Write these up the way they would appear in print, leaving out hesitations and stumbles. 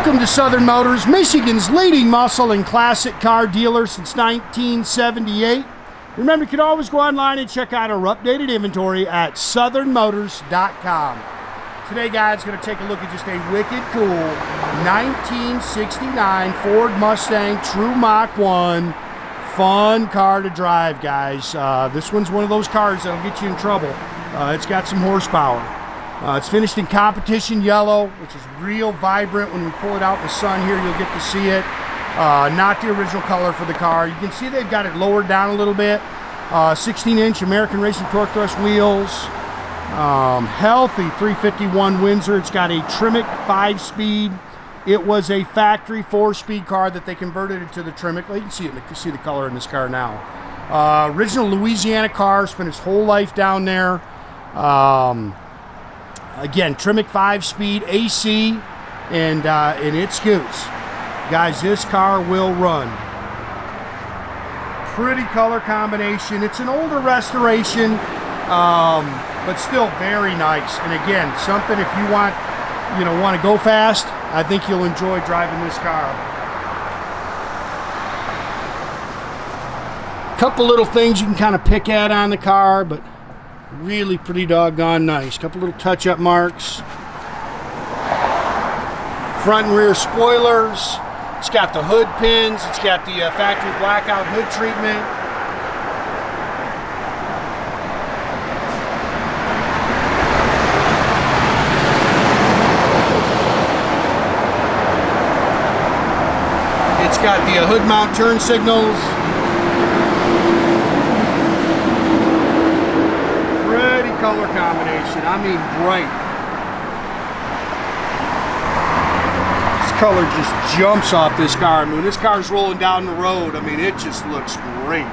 Welcome to Southern Motors, Michigan's leading muscle and classic car dealer since 1978. Remember, you can always go online and check out our updated inventory at southernmotors.com. Today, guys, going to take a look at just a wicked cool 1969 Ford Mustang True Mach 1. Fun car to drive, guys. This one's one of those cars that'll get you in trouble. It's got some horsepower. It's finished in competition yellow, which is real vibrant. When we pull it out in the sun here, you'll get to see it. Not the original color for the car. You can see they've got it lowered down a little bit. 16-inch American Racing Torque Thrust wheels. Healthy 351 Windsor. It's got a Tremec 5-speed. It was a factory 4-speed car that they converted it to the Tremec. Well, you can see it. You can see the color in this car now. Original Louisiana car. Spent his whole life down there. Again, Tremec 5-speed AC, and it scoots. Guys, this car will run. Pretty color combination. It's an older restoration, but still very nice. And again, something if you want to go fast, I think you'll enjoy driving this car. Couple little things you can kind of pick at on the car, but really pretty doggone nice. Couple little touch-up marks. Front and rear spoilers. It's got the hood pins. It's got the factory blackout hood treatment. It's got the hood mount turn signals. Color combination, I mean bright. This color just jumps off this car. I mean, when this car's rolling down the road, I mean, it just looks great.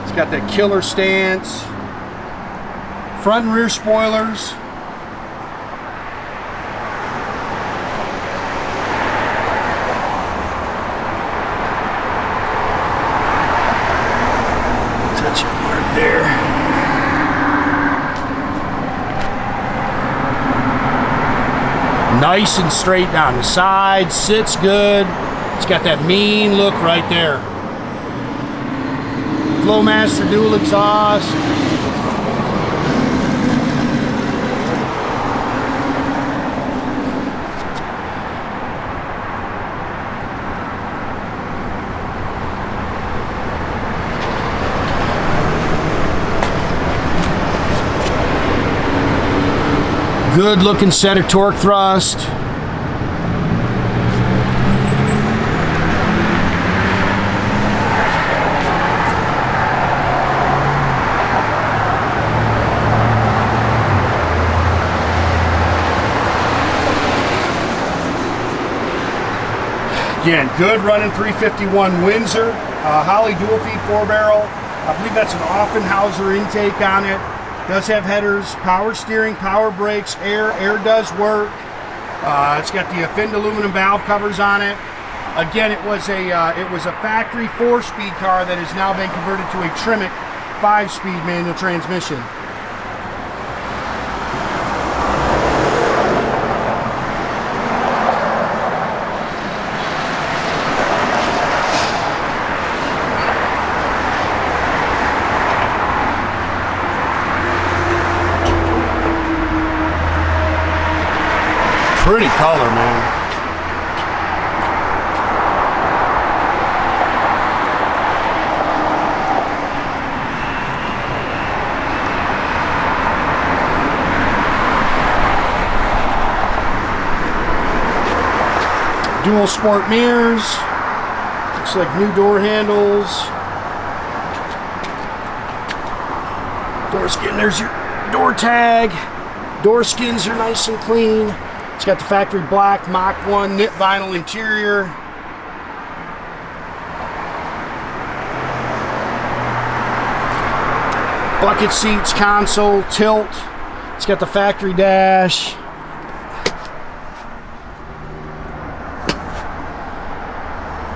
It's got that killer stance. Front and rear spoilers. Touch it right there. Nice and straight down the side, sits good. It's got that mean look right there. Flowmaster dual exhaust. Good looking set of torque thrust. Again, good running 351 Windsor. Holley dual feed 4-barrel. I believe that's an Offenhauser intake on it. Does have headers, power steering, power brakes, air does work. It's got the finned aluminum valve covers on it. Again, it was a factory 4-speed car that has now been converted to a Tremec 5-speed manual transmission. Pretty color, man. Dual sport mirrors. Looks like new door handles. Door skin, there's your door tag. Door skins are nice and clean. It's got the factory black Mach 1 knit vinyl interior. Bucket seats, console, tilt. It's got the factory dash.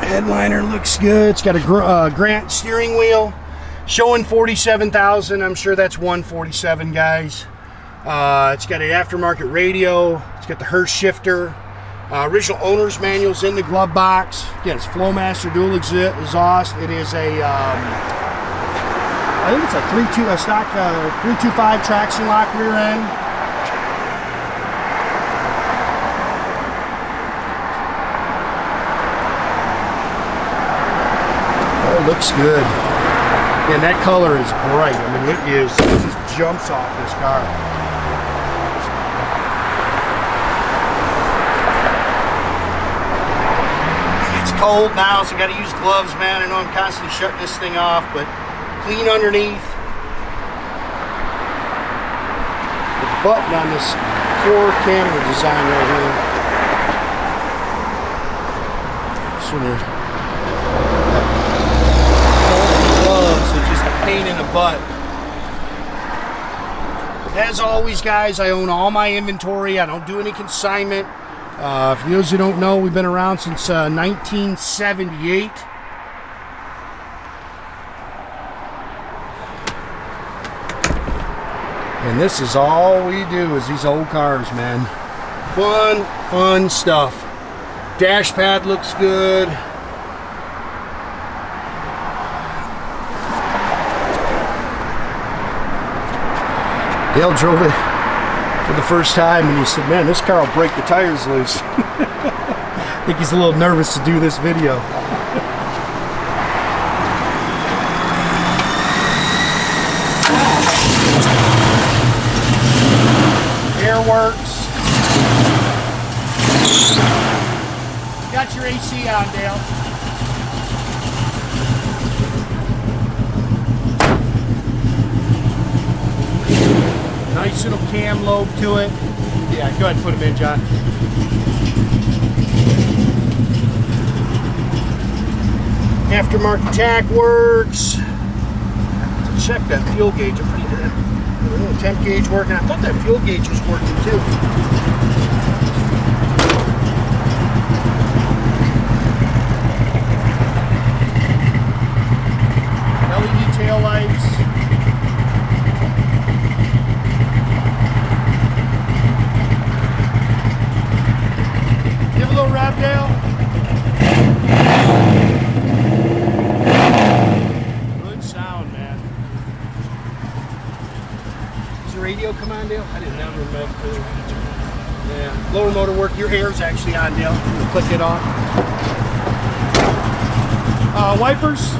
Headliner looks good. It's got a Grant steering wheel. Showing 47,000. I'm sure that's 147, guys. It's got an aftermarket radio. It's got the Hurst shifter. Original owner's manual's in the glove box. Again, it's Flowmaster dual exhaust. It is a, I think it's a stock 325 traction lock rear end. Oh, it looks good. And that color is bright. I mean, it just jumps off this car. Cold now, so I got to use gloves, man. I know I'm constantly shutting this thing off, but clean underneath. The button on this core camera design right here. Sort of gloves, it's just a pain in the butt. As always, guys, I own all my inventory. I don't do any consignment. For those who don't know, we've been around since 1978. And this is all we do is these old cars, man. Fun stuff. Dash pad looks good. Dale drove it for the first time and he said, man, this car will break the tires loose. I think he's a little nervous to do this video. Air works. Got your AC on, Dale. Nice little cam lobe to it. Yeah, go ahead and put them in, John. Aftermarket tach works. Check that fuel gauge. A little temp gauge working. I thought that fuel gauge was working too. LED tail lights. Give a little rev, Dale. Good sound, man. Does the radio come on, Dale? I didn't have remote. Yeah. Lower motor work. Your air's actually on, Dale. You click it on. Wipers.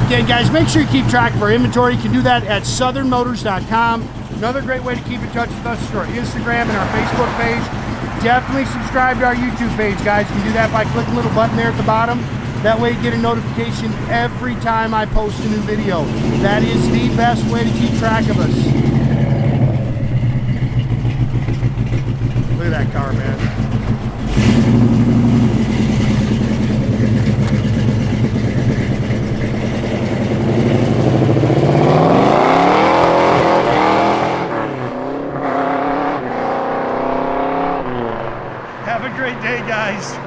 Again, guys, make sure you keep track of our inventory. You can do that at southernmotors.com. Another great way to keep in touch with us is our Instagram and our Facebook page. Definitely subscribe to our YouTube page, guys. You can do that by clicking the little button there at the bottom. That way you get a notification every time I post a new video. That is the best way to keep track of us. Look at that car, man. Have a great day, guys.